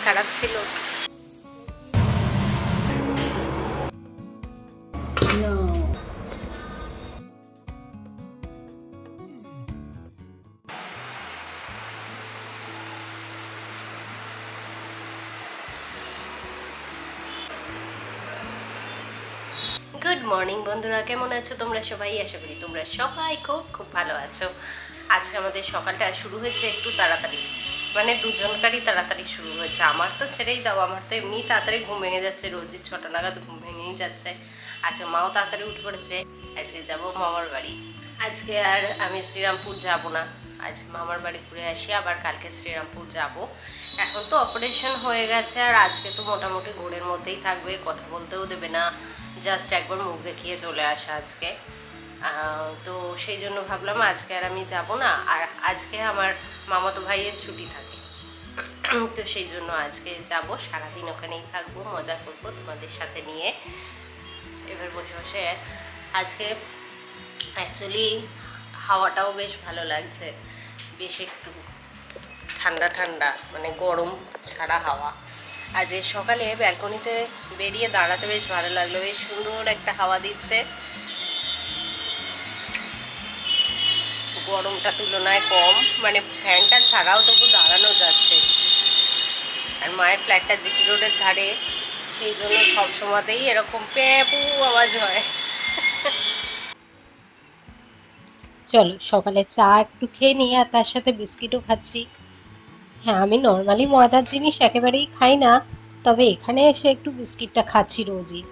খারাপ ছিল। Good morning বন্ধুরা, কেমন আছো তোমরা সবাই? আশা করি তোমরা সবাই খুব খুব ভালো আছো। আজকে আমাদের সকালটা শুরু হয়েছে একটু তাড়াতাড়ি, মানে দুজনকারই তাড়াতাড়ি শুরু হয়েছে। আমার তো ছেড়েই দাও, আমার তো এমনি তাড়াতাড়ি ঘুম ভেঙে যাচ্ছে, রোজই 6টা নাগাদ ঘুম ভেঙেই যাচ্ছে। আজকে মাও তাড়াতাড়ি উঠে পড়েছে। আজকে যাবো মামার বাড়ি। আজকে আর আমি শ্রীরামপুর যাব না, আজ মামার বাড়ি ঘুরে আসি, আবার কালকে শ্রীরামপুর যাব। এখন তো অপারেশন হয়ে গেছে, আর আজকে তো মোটামুটি ঘোরের মধ্যেই থাকবে, কথা বলতেও দেবে না, জাস্ট একবার মুখ দেখিয়ে চলে আসা আজকে। তো সেই জন্য ভাবলাম আজকে আর আমি যাব না। আর আজকে আমার মামাতো ভাইয়ের ছুটি থাকে, তো সেই জন্য আজকে যাব, সারাদিন ওখানেই থাকবো, মজা করবো তোমাদের সাথে নিয়ে। এবার বসে বসে আজকে অ্যাকচুয়ালি হাওয়াটাও বেশ ভালো লাগছে, বেশ একটু ঠান্ডা ঠান্ডা, মানে গরম ছাড়া হাওয়া। আজ সকালে ব্যালকনিতে বেরিয়ে দাঁড়াতে বেশ ভালো লাগলো, বেশ সুন্দর একটা হাওয়া দিচ্ছে, গরমটা তুলনায় কম, মানে ফ্যানটা ছাড়াও তবু দাঁড়ানো যাচ্ছে। আর মায়ের ফ্ল্যাটটা জিটি রোডের ধারে, সেই জন্য সবসময়তেই এরকম প্যাপু আওয়াজ হয়। চলো সকালে চা একটু খেয়ে নিই, আর তার সাথে বিস্কিটও খাচ্ছি। হ্যাঁ, আমি নর্মালি ময়দার জিনিস একেবারেই খাই না, তবে এখানে এসে একটু বিস্কিটটা খাচ্ছি রোজই।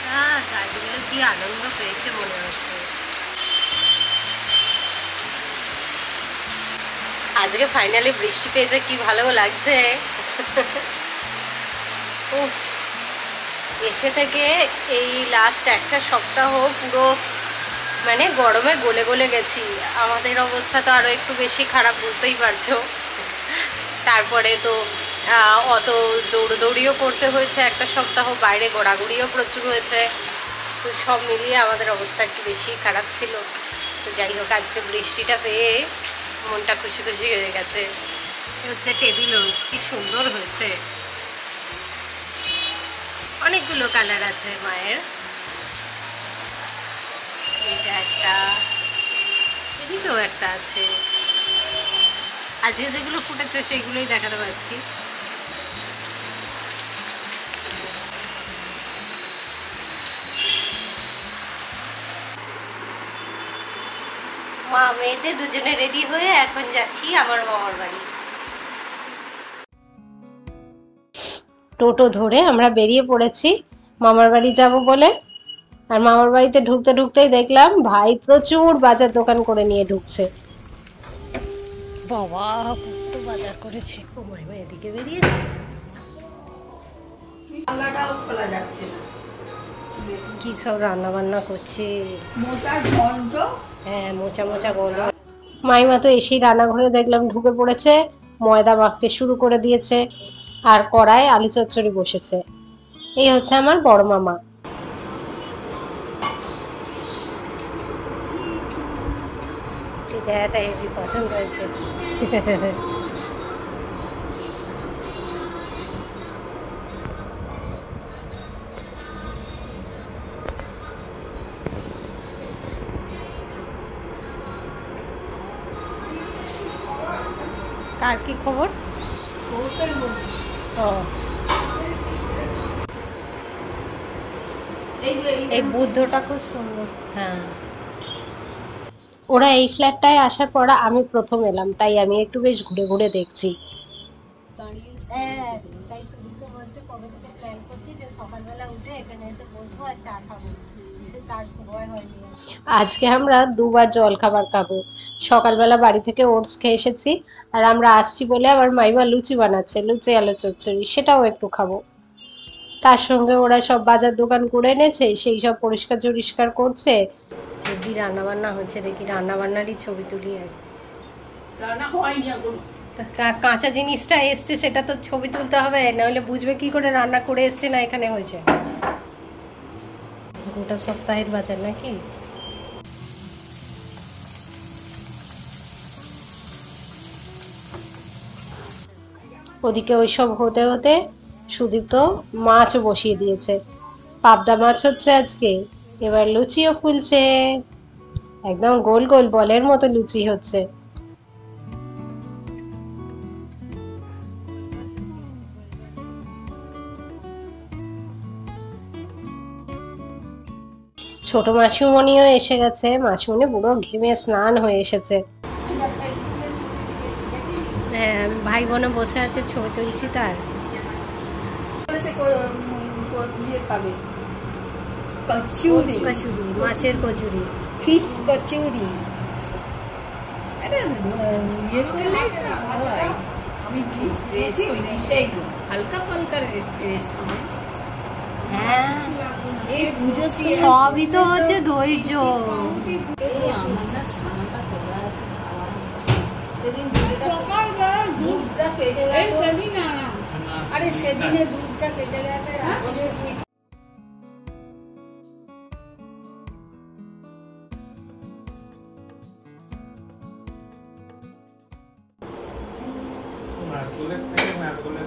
হ্যাঁ, গাছগুলো কি আনন্দ পেয়েছে মনে হচ্ছে। আজকে ফাইনালি বৃষ্টি পেয়েছে, কি ভালো লাগছে। এসে থেকে এই লাস্ট একটা সপ্তাহ পুরো মানে গরমে গলে গলে গেছি। আমাদের অবস্থা তো আরও একটু বেশি খারাপ, বুঝতেই পারছো। তারপরে তো অত দৌড়দৌড়িও করতে হয়েছে একটা সপ্তাহ, বাইরে ঘোরাঘুরিও প্রচুর হয়েছে, তো সব মিলিয়ে আমাদের অবস্থা একটু বেশি খারাপ ছিল। তো যাই হোক, আজকে বৃষ্টিটা পেয়ে মনটা খুশি খুশি হয়ে গেছে। হচ্ছে টেবিল রোজ, কি সুন্দর হয়েছে, অনেকগুলো কালার আছে মায়ের। এটা একটা, এদিকেও একটা আছে। আজকে যেগুলো ফুটেছে সেগুলোই দেখাতে পাচ্ছি। মা মেয়েতে দুজনে রেডি হয়ে এখন যাচ্ছি আমার মামার বাড়ি। টোটো ধরে আমরা বেরিয়ে পড়েছি মামার বাড়ি যাব বলে। আর মামার বাড়িতে ঢুকতে ঢুকতেই দেখলাম ভাই প্রচুর বাজার দোকান করে নিয়ে ঢুকছে। বাবা কত বাজার করেছে। ও মাইমা এদিকে বেরিয়েছে, কি সব রান্না বান্না করছে। হ্যাঁ, মোচা মোচা গন্ধ। মাইমা তো এসেই রান্নাঘরে দেখলাম ঢুকে পড়েছে, ময়দা মাখতে শুরু করে দিয়েছে, আর কড়ায় আলু চচ্চড়ি বসেছে। এই হচ্ছে আমার বড় মামা। এই জায়গাটা হেবি পছন্দ হয়েছে। কার কি খবর? এই বুদ্ধটা খুব সুন্দর। হ্যাঁ, ওরা এই ফ্ল্যাটটায় আসার পর আমি প্রথম এলাম, তাই আমি একটু বেশ ঘুরে ঘুরে দেখছি। আজকে আমরা দুবার জল খাবার খাবো। সকালবেলা বাড়ি থেকে ওটস খেয়ে এসেছি, আর আমরা আসছি বলে আবার মাইমা লুচি বানাচ্ছে, লুচি আলু চচ্চড়ি, সেটাও একটু খাবো। তার সঙ্গে ওরা সব বাজার দোকান করে এনেছে, সেই সব পরিষ্কার টরিষ্কার করছে। হেবি রান্না বান্না হচ্ছে, দেখি রান্না বান্নারই ছবি তুলি। আর রান্না হয়নি এখনো, কাঁচা জিনিসটা এসছে সেটা তো ছবি তুলতে হবে, নাহলে বুঝবে কি করে রান্না করে এসছে না এখানে হয়েছে। গোটা সপ্তাহের বাজার নাকি। ওদিকে ওইসব হতে হতে সুদীপ্ত মাছ বসিয়ে দিয়েছে। পাবদা মাছ হচ্ছে আজকে। এবার লুচিও ফুলছে, একদম গোল গোল বলের মতো লুচি হচ্ছে। ছোট মাসিমণিও এসে গেছে। মাসিমণি পুরো ঘেমে স্নান হয়ে এসেছে। হ্যাঁ, ভাই বোনে বসে আছে, ছবি তুলছি। তার কচুরি, মাছের কচুরি, ফিশ কচুরি। হালকা ফালকা হ্যাঁ, এই পুজো সবই তো হচ্ছে ধৈর্য। সেদিন দুধটা কেটে গেছে, আরে সেদিনে দুধটা কেটে গেছে।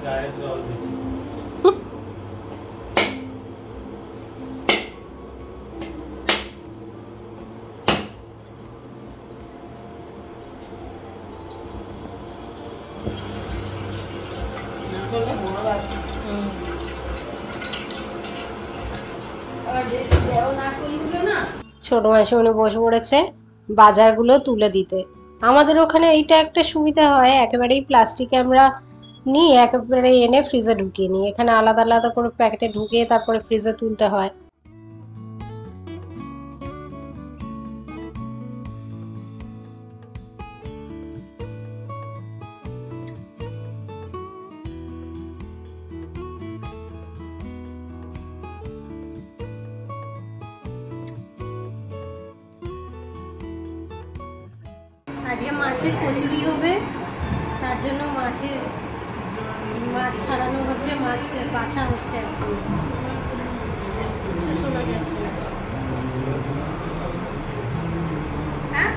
গায়ের জল বেশি। ছোট মাসিমণি বসে পড়েছে বাজারগুলো তুলে দিতে। আমাদের ওখানে এইটা একটা সুবিধা হয়, একেবারেই প্লাস্টিকে আমরা নিই, একেবারে এনে ফ্রিজে ঢুকিয়ে নিই। এখানে আলাদা আলাদা করে প্যাকেটে ঢুকিয়ে তারপরে ফ্রিজে তুলতে হয়। আজকে মাছের কচুরি হবে, তার জন্য মাছ ছাড়ানো হচ্ছে, মাছ বাছা হচ্ছে। এখন শোনা যাচ্ছে না। হ্যাঁ,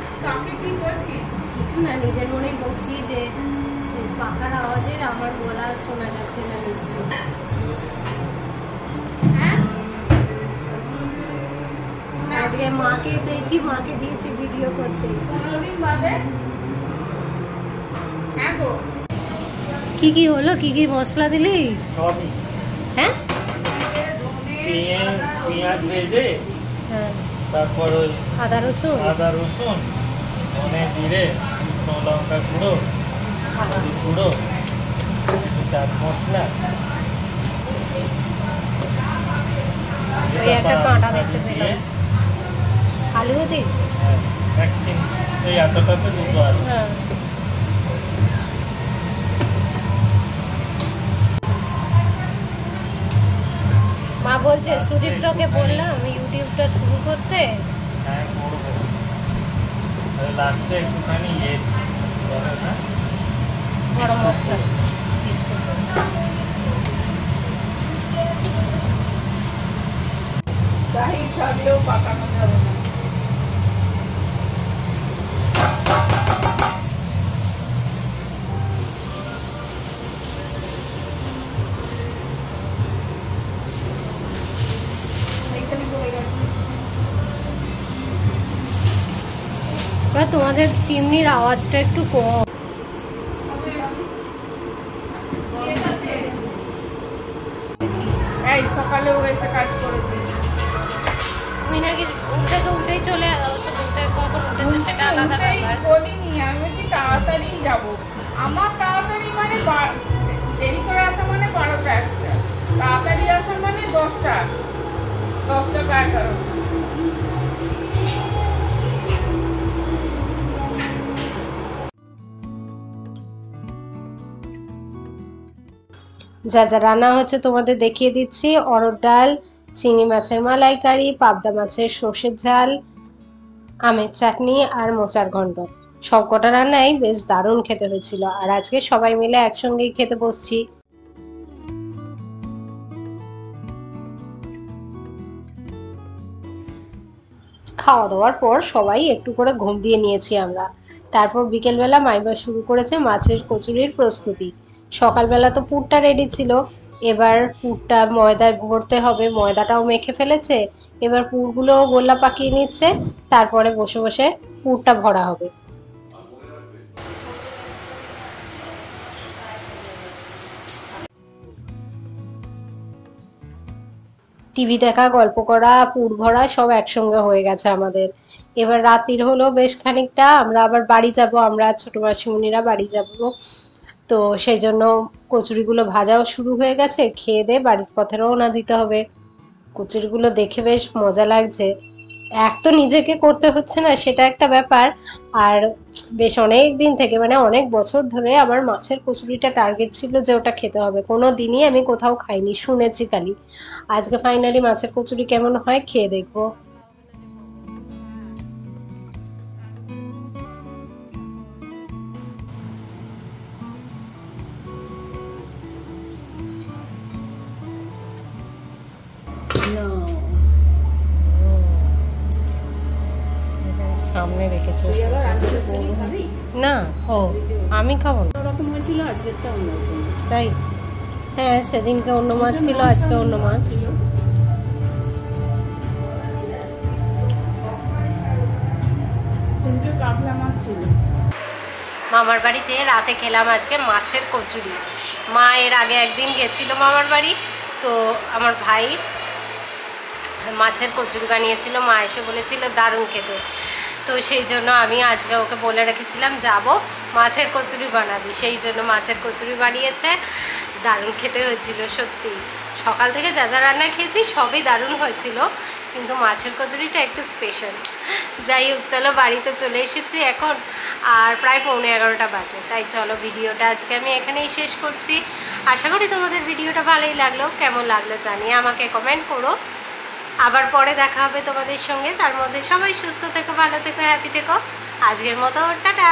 কিছু না, নিজের মনেই বলছি যে পাখার আওয়াজে আমার গলা শোনা যাচ্ছে না নিশ্চয়। আজকে মাকে পেয়েছি, মাকে দিয়েছি ভিডিও করতে। কি কি হলো, কি কি মশলা দিলি? হ্যাঁ, পেঁয়াজ ভেজে, তারপর আদা রসুন, ধনে জিরে, শুকনো লঙ্কা গুঁড়ো, হলুদ গুঁড়ো, চাট মশলা, একটা কাঁটা দেখতে পেলাম। আলুও দিস? এই এতটাতে দুটো আলু। মা বলছে সুদীপ্তকে বললাম ইউটিউবটা শুরু করতে। হ্যাঁ, করবো। লাস্টে একটুখানি গরম মশলা থাকলেও পাকানো যাবে না। তোমাদের চিমনির আওয়াজটা একটু কম। এই সকালেও এসে কাজ করেছে। তুমি নাকি উঠে তো উঠেই চলে সেটা আলাদা বলিনি। আমি বলছি তাড়াতাড়ি যাবো। আমার তাড়াতাড়ি মানে দেরি করে আসা মানে 12টা 1টা, তাড়াতাড়ি আসা মানে 10টা 11টা। যা যা রান্না হচ্ছে তোমাদের দেখিয়ে দিচ্ছি। অরহর ডাল, চিংড়ি মাছের মালাইকারি, পাবদা মাছের সর্ষের ঝাল, আমের চাটনি আর মোচার ঘন্ট। সবকটা রান্নাই বেশ দারুণ খেতে হয়েছিল। আর আজকে সবাই মিলে একসঙ্গেই খেতে বসছি। খাওয়া দাওয়ার পর সবাই একটু করে ঘুম দিয়ে নিয়েছি আমরা। তারপর বিকেলবেলা মাইবা শুরু করেছে মাছের কচুরির প্রস্তুতি। সকালবেলা তো পুরটা রেডি ছিল, এবার পুরটা ময়দায় ভরতে হবে, ময়দাটাও মেখে ফেলেছে, এবার পুরগুলো গোল্লা পাকিয়ে নিচ্ছে, তারপরে বসে বসে পুরটা ভরা হবে। টিভি দেখা, গল্প করা, পুর ভরা সব একসঙ্গে হয়ে গেছে আমাদের। এবার রাত্রির হলো বেশ খানিকটা, আমরা আবার বাড়ি যাব, আমরা ছোট মাসিমণিরা বাড়ি যাব। তো সেই জন্য কচুরিগুলো ভাজাও শুরু হয়ে গেছে, খেয়ে দিয়ে বাড়ির পথে রওনা দিতে হবে। কচুরিগুলো দেখে বেশ মজা লাগছে। এক তো নিজেকে করতে হচ্ছে না, সেটা একটা ব্যাপার। আর বেশ অনেক দিন থেকে, মানে অনেক বছর ধরে আমার মাছের কচুরিটা টার্গেট ছিল যে ওটা খেতে হবে। কোনো দিনই আমি কোথাও খাইনি, শুনেছি খালি। আজকে ফাইনালি মাছের কচুরি কেমন হয় খেয়ে দেখবো। সামনে রেখেছে না, ও আমি খাবো না, রকম হয়েছিল, আজকেরটা অন্যরকম। তাই? হ্যাঁ, সেদিনকে অন্য মাছ ছিল, আজকে অন্য মাছ। কাতলা মাছ ছিল। মামার বাড়িতে রাতে খেলাম আজকে মাছের কচুরি। মা এর আগে একদিন গেছিল মামার বাড়ি, তো আমার ভাই মাছের কচুরি বানিয়েছিল, মা এসে বলেছিল দারুণ খেতে। তো সেই জন্য আমি আজকে ওকে বলে রেখেছিলাম যাব মাছের কচুরি বানাবি, সেই জন্য মাছের কচুরি বানিয়েছে। দারুণ খেতে হয়েছিল সত্যি। সকাল থেকে যা যা রান্না খেয়েছি সবই দারুণ হয়েছিল, কিন্তু মাছের কচুরিটা একটু স্পেশাল। যাই হোক, চলো বাড়িতে চলে এসেছি এখন, আর প্রায় 11:15 বাজে। তাই চলো ভিডিওটা আজকে আমি এখানেই শেষ করছি। আশা করি তোমাদের ভিডিওটা ভালোই লাগলো। কেমন লাগলো জানিয়ে আমাকে কমেন্ট করো। আবার পরে দেখা হবে তোমাদের সঙ্গে, তার মধ্যে সবাই সুস্থ থেকো, ভালো থেকো, হ্যাপি থেকো। আজকের মতো টাটা।